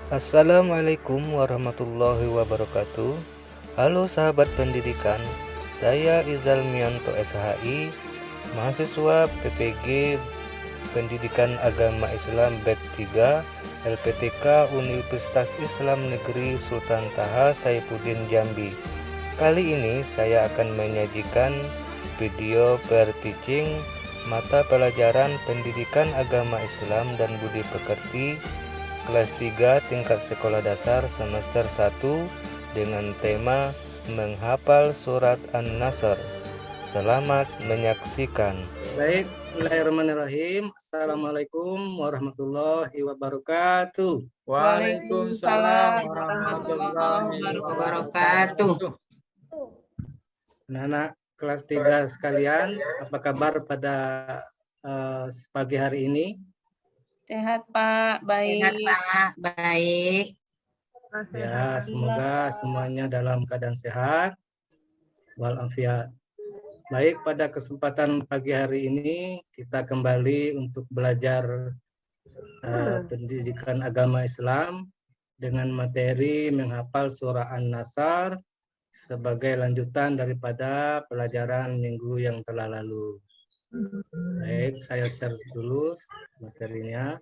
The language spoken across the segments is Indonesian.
Assalamualaikum warahmatullahi wabarakatuh. Halo sahabat pendidikan, saya Izal Mianto SHI, mahasiswa PPG Pendidikan Agama Islam BED 3 LPTK Universitas Islam Negeri Sultan Taha Saifuddin Jambi. Kali ini saya akan menyajikan video peer teaching mata pelajaran Pendidikan Agama Islam dan Budi Pekerti kelas 3 tingkat sekolah dasar semester 1 dengan tema menghafal surat An-Nasr. Selamat menyaksikan. Baik, bismillahirrahmanirrahim. Assalamualaikum warahmatullahi wabarakatuh. Waalaikumsalam warahmatullahi wabarakatuh. Anak-anak kelas 3 sekalian, apa kabar pada pagi hari ini? Sehat Pak, baik. Sehat Pak, baik. Ya, semoga semuanya dalam keadaan sehat walafiat. Baik, pada kesempatan pagi hari ini kita kembali untuk belajar pendidikan agama Islam dengan materi menghafal surah An-Nasr sebagai lanjutan daripada pelajaran minggu yang telah lalu. Baik, saya share dulu materinya.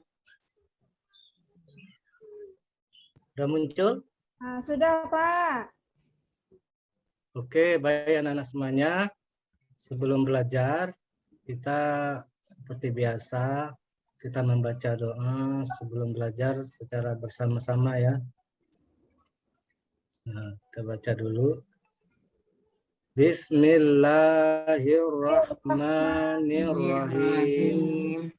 Sudah muncul? Sudah, Pak. Oke, baik anak-anak semuanya. Sebelum belajar, kita seperti biasa, kita membaca doa sebelum belajar secara bersama-sama ya. Nah, kita baca dulu. Bismillahirrahmanirrahim.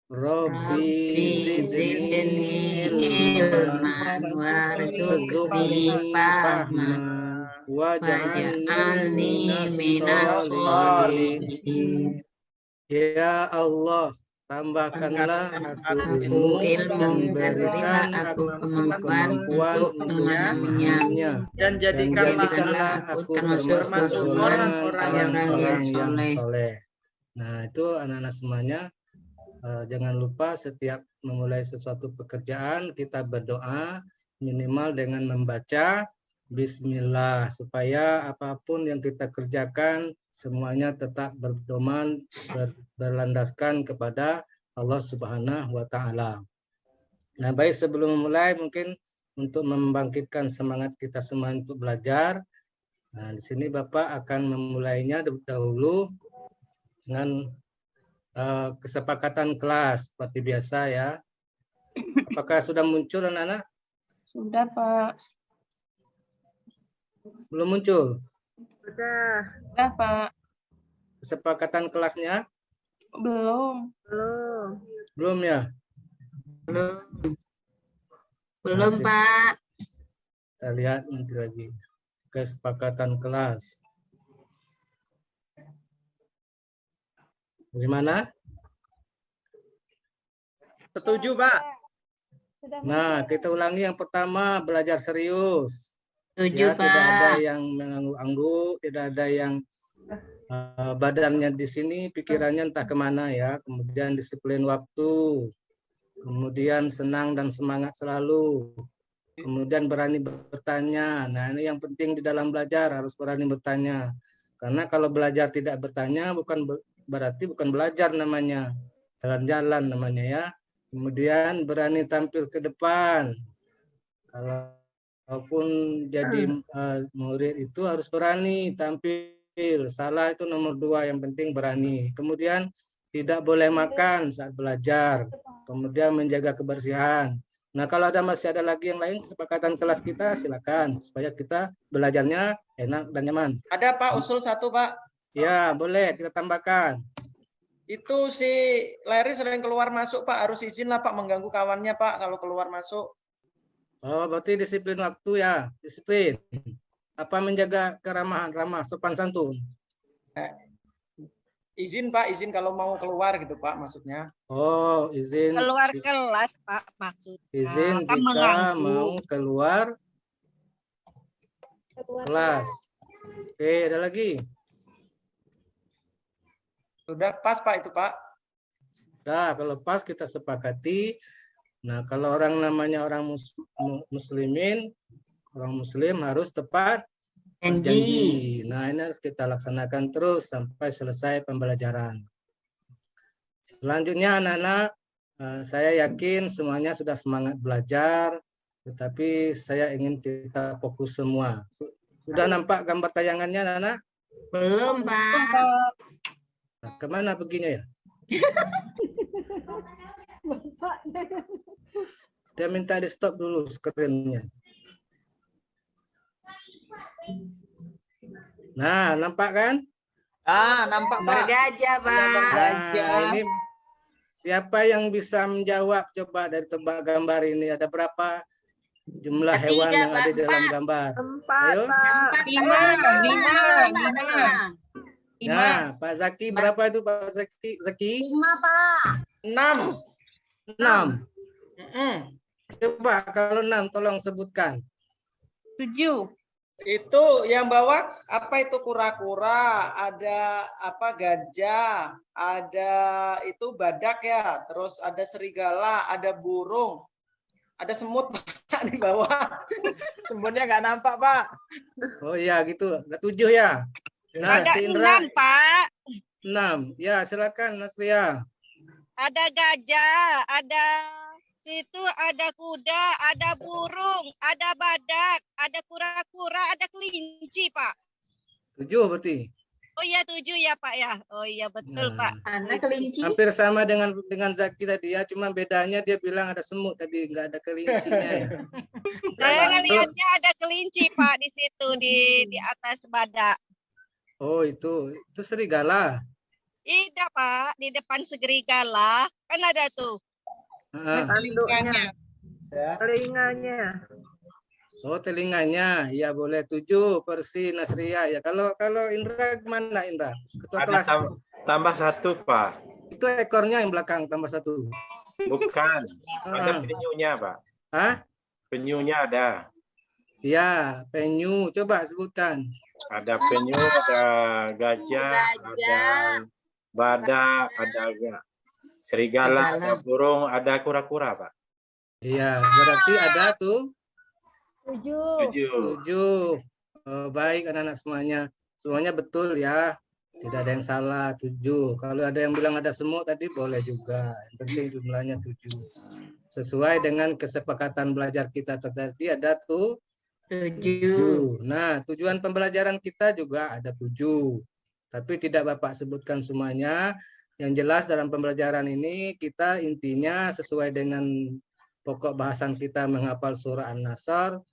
Rabbi zidni ilman warzuqni fahman waj'alni minas sholihin. Ya Allah, tambahkanlah aku ilmu dan berikan aku kemampuan untuk memahaminya, dan jadikanlah aku termasuk orang-orang yang soleh. Nah, itu anak-anak semuanya, jangan lupa setiap memulai sesuatu pekerjaan kita berdoa minimal dengan membaca Bismillah, supaya apapun yang kita kerjakan semuanya tetap berdoman berlandaskan kepada Allah Subhanahu wa Ta'ala. Nah, baik, sebelum memulai mungkin untuk membangkitkan semangat kita semua untuk belajar. Nah, di sini Bapak akan memulainya dahulu dengan kesepakatan kelas seperti biasa ya. Apakah sudah muncul anak-anak? Sudah Pak. Belum muncul? Sudah Pak. Kesepakatan kelasnya? Belum. Belum ya? Belum Pak. Kita lihat nanti lagi. Kesepakatan kelas. Gimana? Setuju, Pak. Nah, kita ulangi yang pertama, belajar serius. Setuju Ya, tidak ada Pak. yang mengangguk-angguk, tidak ada yang badannya di sini, pikirannya entah kemana ya. Kemudian disiplin waktu, kemudian senang dan semangat selalu, kemudian berani bertanya. Nah, ini yang penting di dalam belajar, harus berani bertanya. Karena kalau belajar tidak bertanya, berarti bukan belajar namanya, jalan-jalan namanya ya. Kemudian berani tampil ke depan. Kalaupun jadi murid itu harus berani tampil. Salah itu nomor 2, yang penting berani. Kemudian tidak boleh makan saat belajar. Kemudian menjaga kebersihan. Nah, kalau masih ada lagi yang lain kesepakatan kelas kita, silakan supaya kita belajarnya enak dan nyaman. Ada Pak, usul satu Pak. Ya, boleh kita tambahkan. Itu si Larry sering keluar masuk Pak, harus izin lah Pak, mengganggu kawannya Pak kalau keluar masuk. Oh, berarti disiplin waktu ya, disiplin. Apa menjaga keramahan, ramah, sopan santun? Izin Pak, izin kalau mau keluar gitu Pak maksudnya. Oh, izin. Keluar kelas Pak maksudnya. Izin Kan jika mengganggu. mau keluar kelas. Oke, ada lagi? Sudah pas Pak itu Pak. Nah, kalau pas kita sepakati. Nah, kalau orang namanya orang muslimin, orang muslim harus tepat Janji. janji. Nah, ini harus kita laksanakan terus sampai selesai pembelajaran. Selanjutnya anak-anak, saya yakin semuanya sudah semangat belajar, tetapi saya ingin kita fokus semua. Sudah nampak gambar tayangannya anak-anak? Belum, Pak. Nah, kemana perginya ya? Dia minta di stop dulu screen-nya. Nah, nampak kan? Nampak Gambar Pak. gajah, Pak. Nah, ini siapa yang bisa menjawab coba dari tebak gambar ini? Ada berapa jumlah hewan Tiga, yang Pak. ada dalam 4. gambar? 4, Ayo. Pak. Empat, Lima, Pak. lima, Lima. lima. Nah, Pak Zaki berapa itu Pak Zaki? 5, Pak. 6. 6. Mm-mm. Coba kalau 6 tolong sebutkan. 7. Itu yang bawa apa itu kura-kura, ada apa gajah, ada itu badak ya, terus ada serigala, ada burung, ada semut Pak, di bawah. Semutnya nggak nampak Pak. Oh iya gitu, ada 7 ya. Nah, Ada si Indra 6, Pak. 6. Ya, silakan Nasria. Ada gajah, ada situ ada kuda, ada burung, ada badak, ada kura-kura, ada kelinci, Pak. 7 berarti. Oh iya 7 ya, Pak ya. Oh iya betul, Nah, Pak. Anak kelinci. hampir sama dengan Zaki tadi ya, cuma bedanya dia bilang ada semut tadi, nggak ada kelincinya ya. Saya ngelihatnya ada kelinci, Pak, di situ di atas badak. Oh, itu serigala. Tidak, Pak, di depan serigala kan ada tuh Heeh. Tanduknya. Ya. Telinganya. Oh, telinganya. Ya, boleh 7 versi Nasria ya. Kalau Indra gimana Indra? Ketua Ada kelas. tambah 1, Pak. Itu ekornya yang belakang tambah 1. Bukan. Ada Ah. penyunya, Pak. Hah? Penyunya ada. Ya, penyu. Coba sebutkan. Ada penyu, ada gajah, ada badak, ada serigala, ada burung, ada kura-kura, Pak. Iya, berarti ada tuh 7. 7. 7. Oh, baik anak-anak semuanya. Semuanya betul ya. Tidak ada yang salah 7. Kalau ada yang bilang ada semut tadi boleh juga. Yang penting jumlahnya 7. Sesuai dengan kesepakatan belajar kita tadi ada tuh 7. Nah, tujuan pembelajaran kita juga ada 7. Tapi tidak Bapak sebutkan semuanya. Yang jelas dalam pembelajaran ini kita intinya sesuai dengan pokok bahasan kita menghafal surah An-Nasr.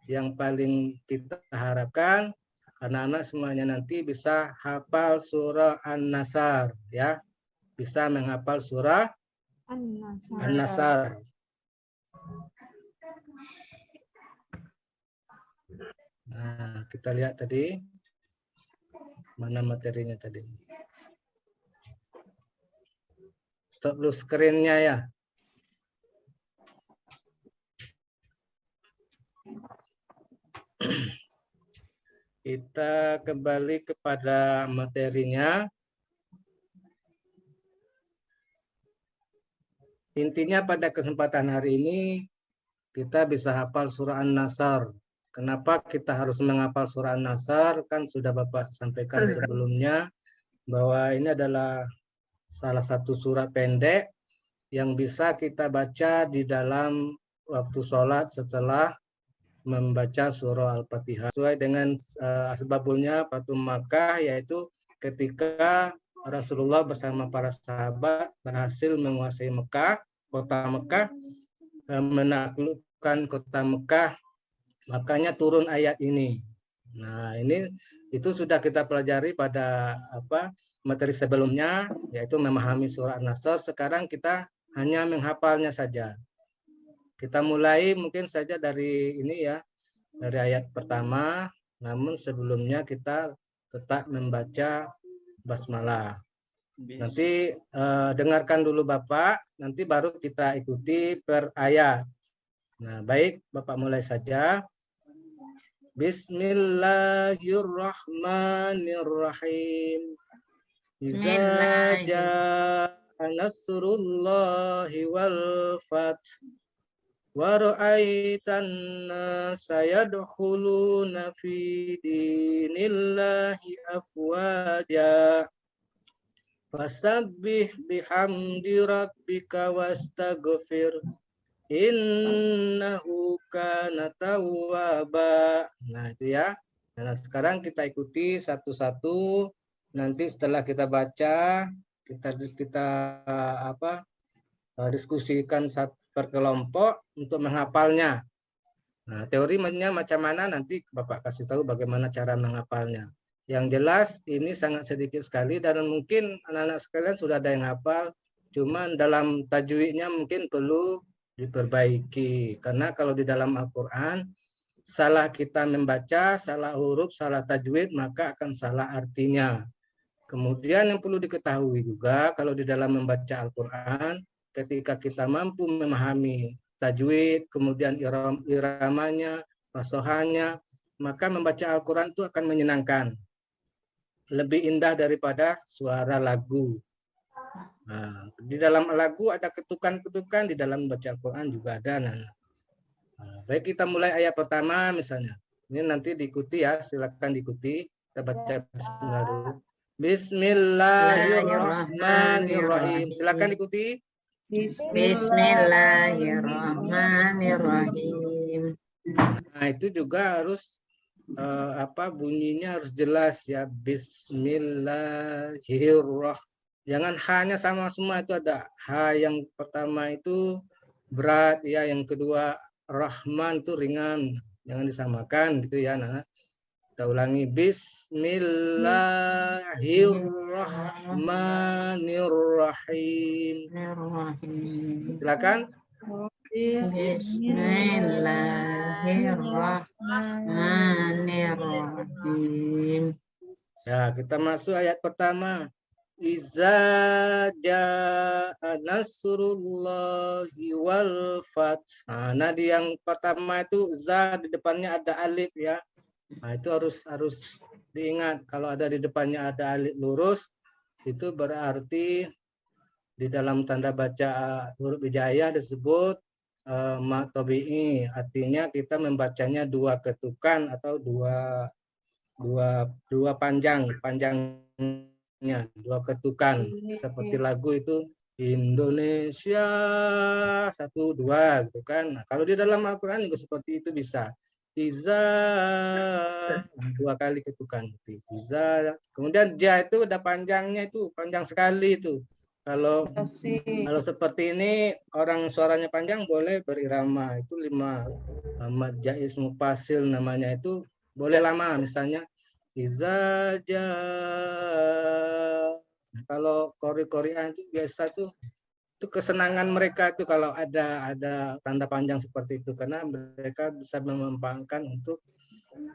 Yang paling kita harapkan anak-anak semuanya nanti bisa hafal surah An-Nasr ya. Bisa menghafal surah An-Nasr. Nah, kita lihat tadi mana materinya tadi. Stop dulu screen-nya ya. Kita kembali kepada materinya. Intinya pada kesempatan hari ini kita bisa hafal surah An-Nasr. Kenapa kita harus menghafal surah An-Nasr? Kan sudah Bapak sampaikan sebelumnya bahwa ini adalah salah satu surat pendek yang bisa kita baca di dalam waktu sholat setelah membaca surah Al-Fatihah. Sesuai dengan asbabulnya Fatum Makkah, yaitu ketika Rasulullah bersama para sahabat berhasil menguasai Mekah, kota Mekah, menaklukkan kota Mekah, makanya turun ayat ini. Nah, itu sudah kita pelajari pada materi sebelumnya, yaitu memahami surah An-Nasr. Sekarang kita hanya menghafalnya saja. Kita mulai mungkin saja dari ini ya, dari ayat pertama, namun sebelumnya kita tetap membaca basmalah. Nanti dengarkan dulu Bapak, nanti baru kita ikuti per ayat. Nah, baik, Bapak mulai saja. Bismillahirrahmanirrahim. Iza jaa nasrullahi wal fath wa ra'aitan nasa yadkhuluna fi dinillahi afwaja fasabbih bihamdi rabbika wastaghfir innahu kana tawwaba. Nah, itu ya. Nah, sekarang kita ikuti satu-satu. Nanti setelah kita baca, kita diskusikan per kelompok untuk menghafalnya. Nah, teorinya macam mana nanti Bapak kasih tahu bagaimana cara menghafalnya. Yang jelas ini sangat sedikit sekali dan mungkin anak-anak sekalian sudah ada yang hafal, cuman dalam tajwidnya mungkin perlu diperbaiki. Karena kalau di dalam Al-Quran, salah kita membaca, salah huruf, salah tajwid, maka akan salah artinya. Kemudian yang perlu diketahui juga, kalau di dalam membaca Al-Quran, ketika kita mampu memahami tajwid, kemudian iramanya, fasohanya, maka membaca Al-Quran itu akan menyenangkan. Lebih indah daripada suara lagu. Nah, di dalam lagu ada ketukan-ketukan, di dalam baca Al-Quran juga ada. Nah, baik, kita mulai ayat pertama misalnya. Ini nanti diikuti ya, silakan diikuti. Kita baca bismillah dulu. Bismillahirrahmanirrahim. Silakan diikuti. Bismillahirrahmanirrahim. Nah, itu juga harus bunyinya harus jelas ya. Bismillahirrahmanirrahim. Jangan hanya sama semua, itu ada ha yang pertama itu berat ya, yang kedua Rahman itu ringan, jangan disamakan gitu ya. Nah, kita ulangi Bismillahirrahmanirrahim. Silakan. Bismillahirrahmanirrahim. Ya, kita masuk ayat pertama. Iza ja'a nasrullahi wal fath. Nah, di yang pertama itu za di depannya ada alif ya. Nah, itu harus diingat, kalau ada di depannya ada alif lurus, itu berarti di dalam tanda baca huruf hijaiyah disebut mad tabi'i. Artinya kita membacanya dua ketukan atau dua panjangnya, dua ketukan. Seperti lagu itu Indonesia 1 2 gitu kan. Nah, kalau di dalam Al-Qur'an juga seperti itu bisa. Iza 2 kali ketukan. Iza. Kemudian ja itu udah panjangnya, itu panjang sekali itu. Kalau seperti ini orang suaranya panjang boleh berirama, itu 5 mad jaiz mufasil namanya, itu boleh lama, misalnya iza ja. Kalau kori-korian itu biasa tuh, itu kesenangan mereka itu kalau ada tanda panjang seperti itu, karena mereka bisa memanfaatkan untuk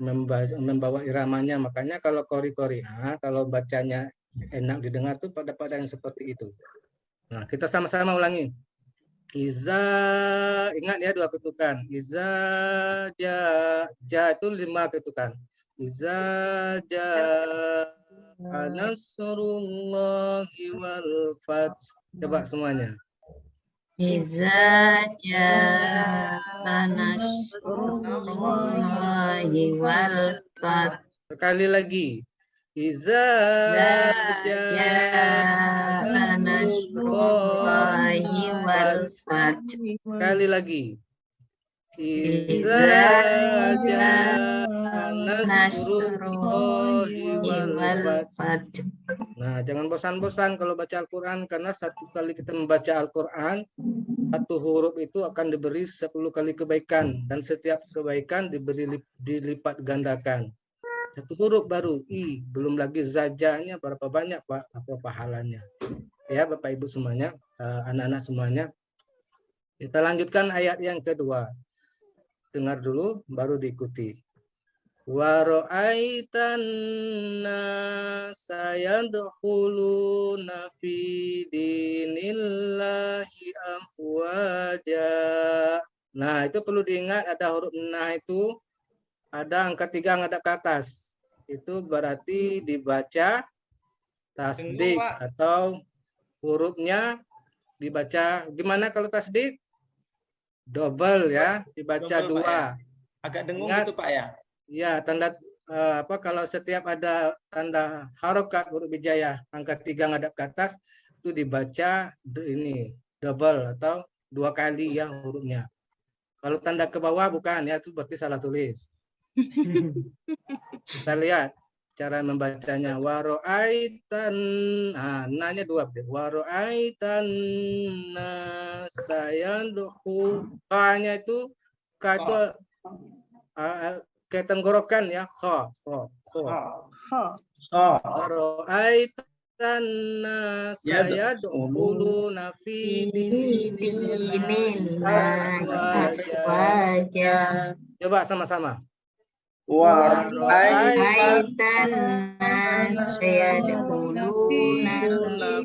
membawa iramanya. Makanya kalau kori-korian, kalau bacanya enak didengar tuh pada yang seperti itu. Nah, kita sama-sama ulangi. Iza, ingat ya 2 ketukan. Iza ja itu 5 ketukan. Iza ja nasrullahi wal fath. Coba semuanya. Iza ja'a nasrullahi wal fath. Sekali lagi. Iza ja'a nasrullahi wal fath. Sekali lagi. Iza ja'a nasrullahi wal fath. Nah, jangan bosan-bosan kalau baca Al-Quran, karena satu kali kita membaca Al-Quran, satu huruf itu akan diberi 10 kali kebaikan, dan setiap kebaikan dilipat gandakan. Satu huruf baru i, belum lagi zajanya berapa banyak apa pahalanya. Ya Bapak Ibu semuanya, anak-anak semuanya. Kita lanjutkan ayat yang kedua. Dengar dulu baru diikuti. Wa ra'aitan nasa yadkhuluna fi dinillahi afwaja. Nah, itu perlu diingat, ada huruf nah itu ada angka 3 ngadap ke atas. Itu berarti dibaca tasdik atau hurufnya dibaca gimana kalau tasdik? double ya, dibaca Double, Pak, 2. Agak dengung Ingat. gitu Pak ya. Ya, tanda kalau setiap ada tanda harokat huruf hijaiyah angka 3 ngadap ke atas itu dibaca ini double atau 2 kali ya hurufnya. Kalau tanda ke bawah bukan ya, itu berarti salah tulis. Kita lihat cara membacanya. Waro'aitan, nanya 2. Waro'aitan sayandukhu. K-nya itu K itu kayak tenggorokan ya. Kha. Waro'aitan sayadkhuluna fi Dinillahi afwaja. afwaja. Coba sama-sama. Aitan sayadkhuluna fi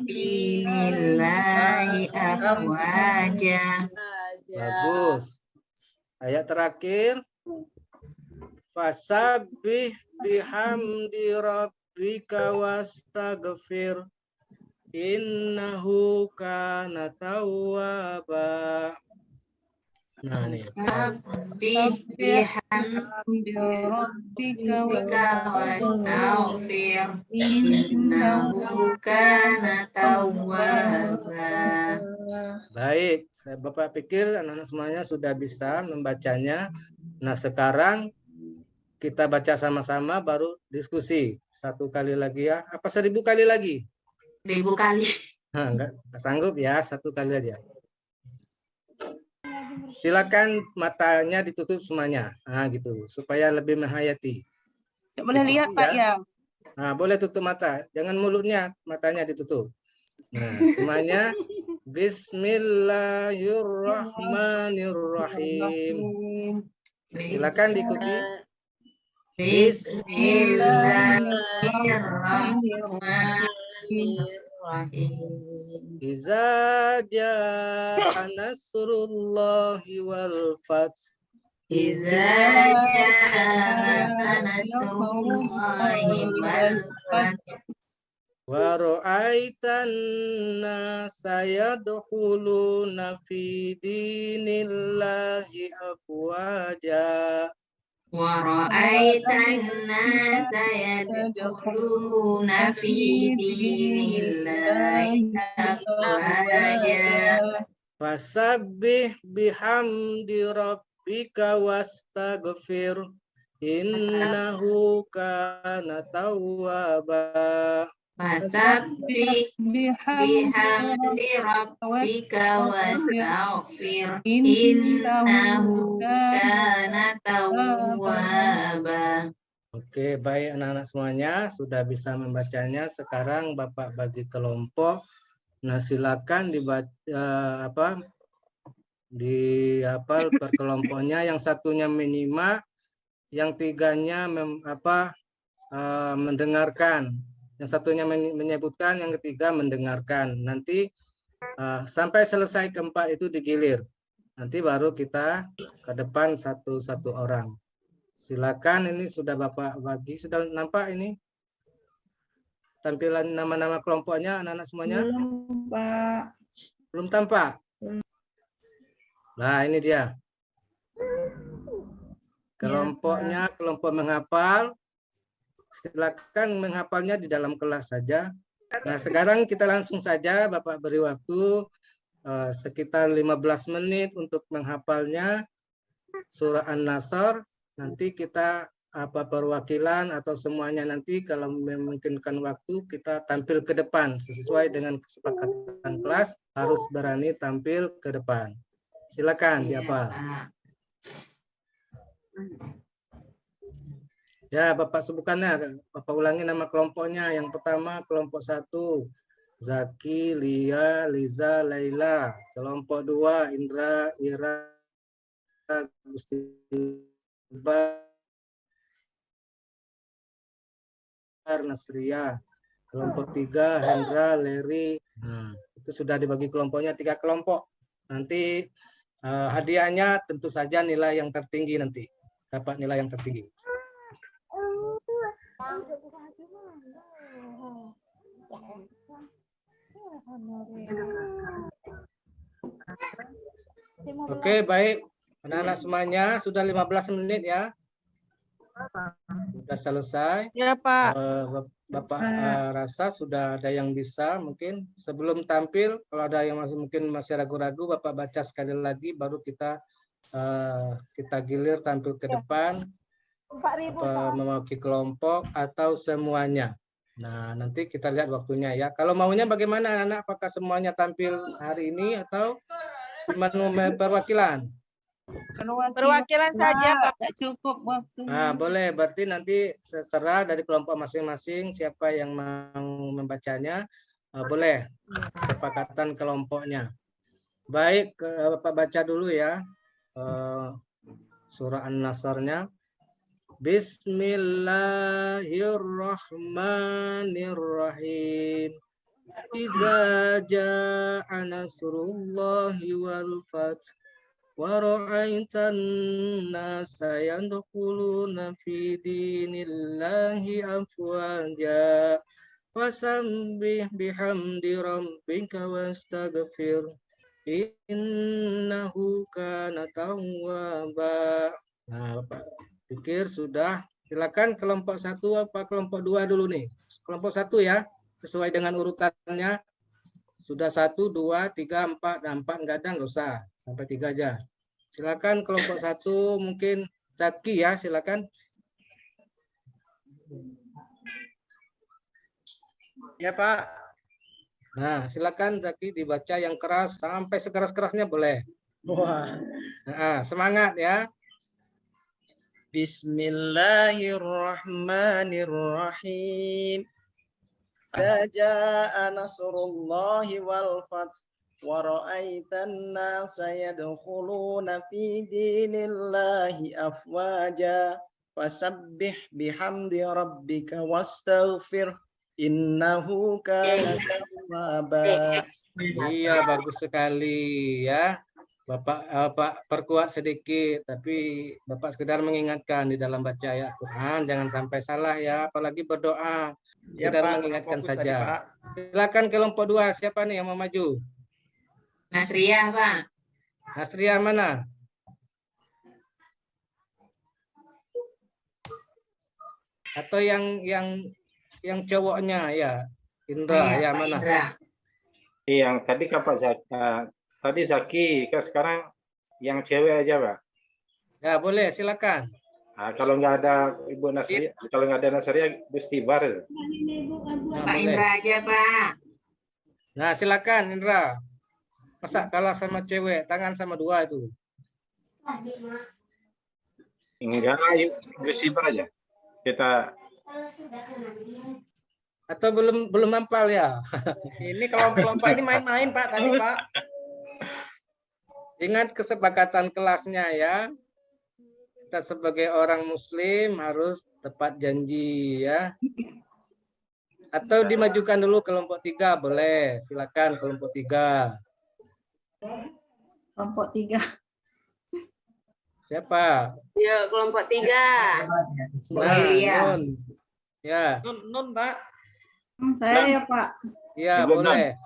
dinillahi afwaja. Bagus. Ayat terakhir. Fasabbih bihamdi rabbika wastaghfir innahu kana tawwaba. Nah, nih. Sabbih bihamdi rabbika wastaghfir innahu kana tawwaba. Baik, Bapak pikir anak-anak semuanya sudah bisa membacanya. Nah, sekarang kita baca sama-sama baru diskusi. 1 kali lagi ya. Apa 1000 kali lagi? 1000 kali. Enggak sanggup ya, 1 kali aja. Silakan matanya ditutup semuanya. Gitu, supaya lebih menghayati. Tidak boleh lihat Pak ya. Boleh tutup mata, jangan mulutnya, matanya ditutup. Nah, semuanya Bismillahirrahmanirrahim. Silakan diikuti. Bismillahirrahmanirrahim. Iza jaa nasrullahi wal fath. Iza jaa nasrullahi wal fath. Wa ra'aitan nasa yadkhuluna fi dinillahi afwaja. Wa ra'aitan nasa yadkhuluna fi dinillahi afwaja. Fasabbih bihamdi rabbika wastaghfir innahu kana tawwaba. Fasabbih bihamdi rabbika wastaghfir innahu kana tawwaba. Oke, baik anak-anak semuanya sudah bisa membacanya. Sekarang Bapak bagi kelompok. Nah, silakan dibaca dihafal per kelompoknya. Yang satunya menyimak, yang 3-nya mendengarkan. Yang satunya menyebutkan, yang ketiga mendengarkan. Nanti sampai selesai keempat itu digilir. Nanti baru kita ke depan satu-satu orang. Silakan, ini sudah Bapak bagi. Sudah nampak ini tampilan nama-nama kelompoknya anak-anak semuanya? Belum, Pak. Belum tampak? Nah, ini dia. Kelompoknya, kelompok menghafal. Silakan menghafalnya di dalam kelas saja. Nah, sekarang kita langsung saja Bapak beri waktu sekitar 15 menit untuk menghafalnya surah An-Nasr. Nanti kita perwakilan atau semuanya nanti kalau memungkinkan waktu kita tampil ke depan sesuai dengan kesepakatan kelas, harus berani tampil ke depan. Silakan dihafal. Ya, Bapak sebutkannya, Bapak ulangi nama kelompoknya. Yang pertama kelompok 1, Zaki, Lia, Liza, Laila. Kelompok 2, Indra, Ira, Gustibar, Nasria. Kelompok 3, Hendra, Leri. Itu sudah dibagi kelompoknya 3 kelompok. Nanti hadiahnya tentu saja nilai yang tertinggi nanti. Dapat nilai yang tertinggi. Oke, baik. Anak-anak semuanya sudah 15 menit ya. Sudah selesai. Ya, Pak. Bapak rasa sudah ada yang bisa mungkin sebelum tampil, kalau ada yang mungkin masih ragu-ragu, Bapak baca sekali lagi baru kita gilir tampil ke depan, mewakili kelompok atau semuanya. Nah, nanti kita lihat waktunya ya. Kalau maunya bagaimana anak-anak? Apakah semuanya tampil hari ini atau cuma perwakilan? Perwakilan saja, Pak. Tidak cukup waktu. Nah, boleh. Berarti nanti terserah dari kelompok masing-masing siapa yang mau membacanya. Boleh. Kesepakatan kelompoknya. Baik, Bapak baca dulu ya. Surah An-Nasr-nya. Bismillahirrahmanirrahim. Iza ja'a nasrullahi wal fath wa ra'aitan nasa yadkhuluna fi dinillahi afwaja fasabbih bihamdi rabbika wastaghfir innahu kana tawwaba. Nah, Bapak pikir sudah. Silakan kelompok 1 apa kelompok 2 dulu nih. Kelompok 1 ya, sesuai dengan urutannya. Sudah 1, 2, 3, 4. Nah, 4 enggak ada, enggak usah. Sampai 3 aja. Silakan kelompok 1 mungkin Zaki ya, silakan. Ya, Pak. Nah, silakan Zaki dibaca yang keras sampai sekeras-kerasnya boleh. Wah. Nah, semangat ya. Bismillahirrahmanirrahim. Jaa nasrullahi wal fath wa ra'aitan nasa yadkhuluna fi dinillahi afwaja fasabbih bihamdi rabbika wastaghfir innahu kana tawwaba. Iya, bagus sekali ya. Bapak perkuat sedikit, tapi Bapak sekedar mengingatkan di dalam baca ayat Quran, jangan sampai salah ya, apalagi berdoa. Ya, Sekedar Pak, mengingatkan fokus saja. tadi, Pak. Silakan kelompok 2, siapa nih yang mau maju? Nasriah, Pak. Nasriah mana? Atau yang cowoknya ya, Indra, ya Pak mana? Indra. Yang tadi kan Pak Zaki, tadi Zaki, kan sekarang yang cewek aja, Pak. Ya, boleh, silakan. Kalau nggak ada Ibu Nasri, kalau nggak ada Nasria, Bustibar. Nah, Pak boleh. Indra aja, Pak. Nah, silakan Indra. Masa kalah sama cewek, tangan sama 2 itu. Enggak, Bustibar aja. Kita Atau belum hafal ya? Ini kelompok ini main-main, Pak, tadi, Pak. Ingat kesepakatan kelasnya ya. Kita sebagai orang muslim harus tepat janji ya. Atau dimajukan dulu kelompok 3 boleh. Silakan kelompok 3. Kelompok 3. Siapa? Ya, kelompok 3. Nah, Nun. Ya. Nun, Pak. Saya ya, Pak. Ya, Ibu boleh.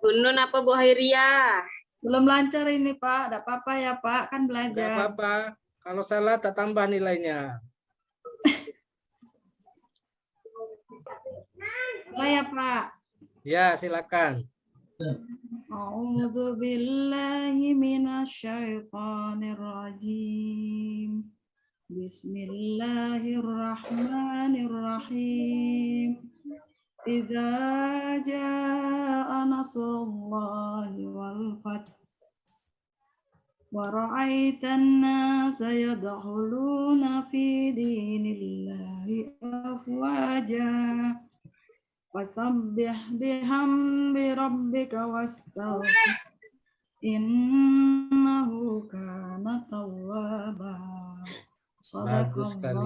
Bunun apa Bu Hairia? Belum lancar ini, Pak. Tidak apa-apa ya, Pak. Kan Enggak belajar. apa-apa. Kalau salah tak tambah nilainya. Boleh ya, Pak. Ya, silakan. A'udzu billahi minasyaitonir rajim. Bismillahirrahmanirrahim. Idza jaa nasrullahi wal fath wa ra'aitan nasa yadkhuluna fi dinillahi afwaja fasabbih bihamdi rabbika wastaghfir innahu kana tawwaba. Bagus sekali.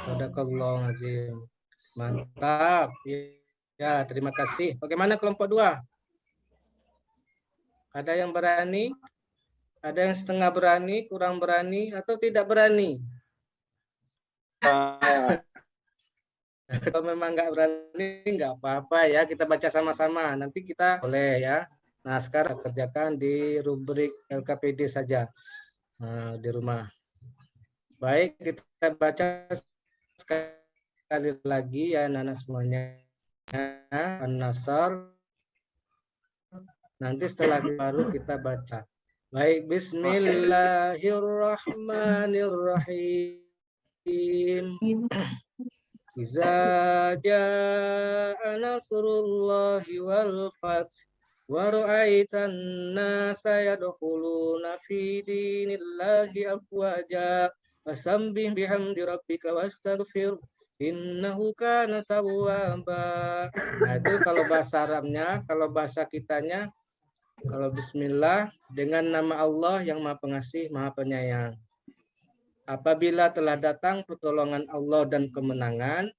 Sadaqallahul azim. Mantap. Ya, terima kasih. Bagaimana kelompok 2? Ada yang berani? Ada yang setengah berani, kurang berani, atau tidak berani? Kalau memang nggak berani, nggak apa-apa ya. Kita baca sama-sama. Nanti kita boleh ya. Nah, sekarang kerjakan di rubrik LKPD saja di rumah. Baik, kita baca sekali lagi ya anak-anak semuanya. An-Nasr. Nanti setelah baru kita baca. Baik, bismillahirrahmanirrahim. Iza jaa nasrullahi wal fath wa ra'aitan nasa yadkhuluna fi dinillahi afwaja fasabbih bihamdi rabbika wastaghfir innahu kana tawwaba. Nah, itu kalau bahasa Arabnya, kalau bahasa kitanya, kalau bismillah dengan nama Allah yang Maha Pengasih, Maha Penyayang. Apabila telah datang pertolongan Allah dan kemenangan,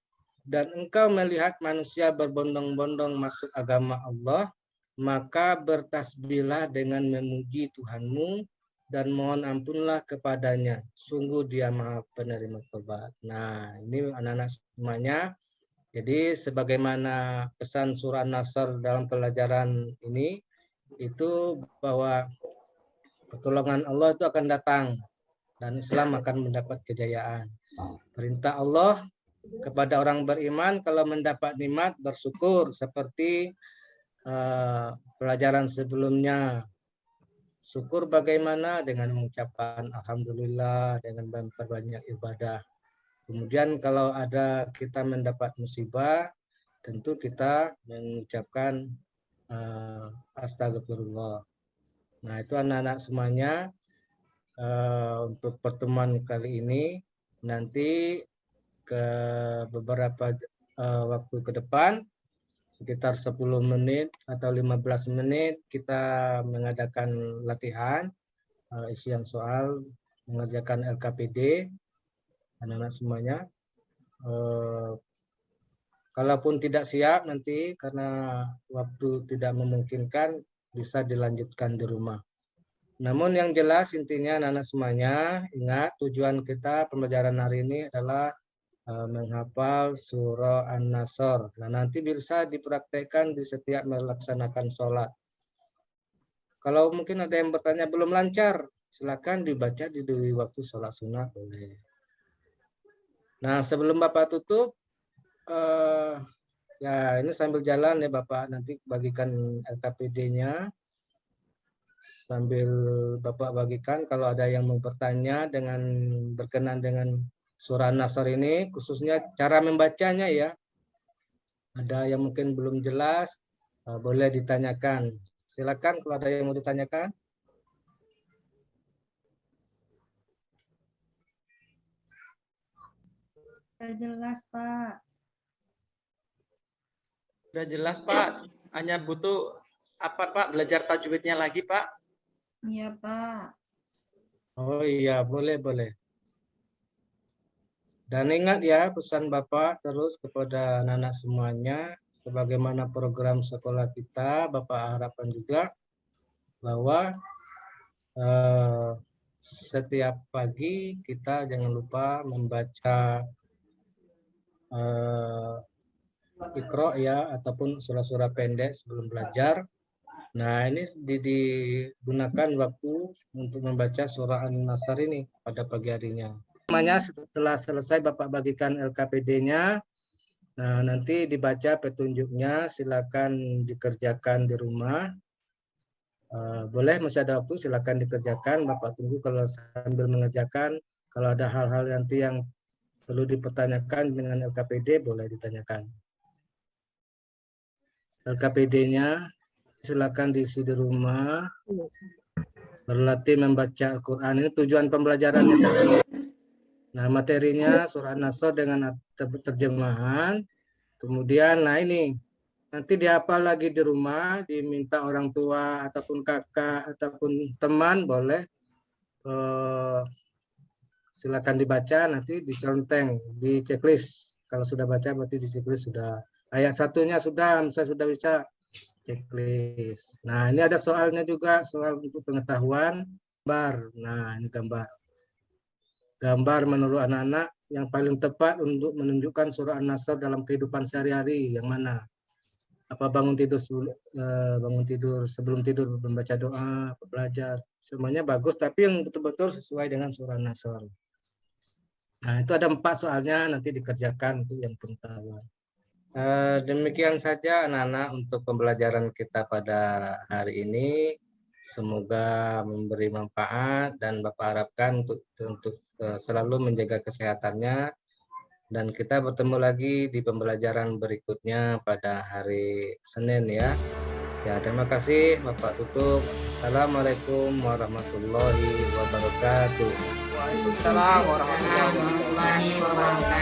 dan engkau melihat manusia berbondong-bondong masuk agama Allah, maka bertasbihlah dengan memuji Tuhanmu dan mohon ampunlah kepadanya. Sungguh Dia Maha Penerima Taubat. Nah, ini anak-anak semuanya. Jadi sebagaimana pesan surah An-Nasr dalam pelajaran ini, itu bahwa pertolongan Allah itu akan datang dan Islam akan mendapat kejayaan. Perintah Allah kepada orang beriman kalau mendapat nikmat bersyukur seperti pelajaran sebelumnya. Syukur bagaimana? Dengan mengucapkan alhamdulillah, dengan memperbanyak ibadah. Kemudian kalau ada kita mendapat musibah, tentu kita mengucapkan astagfirullah. Nah, itu anak-anak semuanya. Untuk pertemuan kali ini, nanti ke beberapa waktu ke depan, sekitar 10 menit atau 15 menit kita mengadakan latihan isian soal, mengerjakan LKPD anak-anak semuanya. Kalaupun tidak siap nanti karena waktu tidak memungkinkan, bisa dilanjutkan di rumah. Namun yang jelas intinya anak-anak semuanya, ingat tujuan kita pembelajaran hari ini adalah menghafal surah An-Nasr. Nah, nanti bisa dipraktekkan di setiap melaksanakan sholat. Kalau mungkin ada yang bertanya belum lancar, silakan dibaca di waktu sholat sunnah boleh. Nah, sebelum Bapak tutup, ya ini sambil jalan ya Bapak, nanti bagikan LKPD-nya. Sambil Bapak bagikan, kalau ada yang mau bertanya dengan berkenan dengan surah An-Nasr ini, khususnya cara membacanya ya. Ada yang mungkin belum jelas, boleh ditanyakan. Silakan kalau ada yang mau ditanyakan. Sudah jelas, Pak. Sudah jelas, Pak. Hanya butuh apa, Pak? Belajar tajwidnya lagi, Pak. Iya, Pak. Oh iya, boleh. Dan ingat ya pesan Bapak terus kepada anak-anak semuanya, sebagaimana program sekolah kita, Bapak harapkan juga bahwa setiap pagi kita jangan lupa membaca Iqra ya, ataupun surah-surah pendek sebelum belajar. Nah, ini digunakan waktu untuk membaca surah An-Nasr ini pada pagi harinya. Namanya setelah selesai Bapak bagikan LKPD-nya, nah nanti dibaca petunjuknya, silakan dikerjakan di rumah. Boleh masih ada waktu, silakan dikerjakan. Bapak tunggu kalau sambil mengerjakan. Kalau ada hal-hal nanti yang perlu dipertanyakan dengan LKPD, boleh ditanyakan. LKPD-nya silakan diisi di rumah. Berlatih membaca Al-Quran. Ini tujuan pembelajarannya tadi. Nah, materinya surah An-Nasr dengan terjemahan. Kemudian, nah ini nanti dihafal lagi di rumah, diminta orang tua ataupun kakak ataupun teman boleh silakan dibaca, nanti dicelenteng di checklist. Kalau sudah baca berarti di checklist sudah. Ayat satunya sudah, saya sudah bisa checklist. Nah, ini ada soalnya juga, soal untuk pengetahuan gambar. Nah, ini gambar. Gambar menurut anak-anak yang paling tepat untuk menunjukkan surah An-Nasr dalam kehidupan sehari-hari yang mana? bangun tidur sebelum tidur membaca doa, belajar, semuanya bagus, tapi yang betul-betul sesuai dengan surah Nasr. Nah, itu ada 4 soalnya, nanti dikerjakan untuk yang pengetahuan. Demikian saja anak-anak untuk pembelajaran kita pada hari ini. Semoga memberi manfaat dan Bapak harapkan untuk selalu menjaga kesehatannya. Dan kita bertemu lagi di pembelajaran berikutnya pada hari Senin ya. Ya, terima kasih Bapak tutup. Assalamualaikum warahmatullahi wabarakatuh. Waalaikumsalam warahmatullahi wabarakatuh.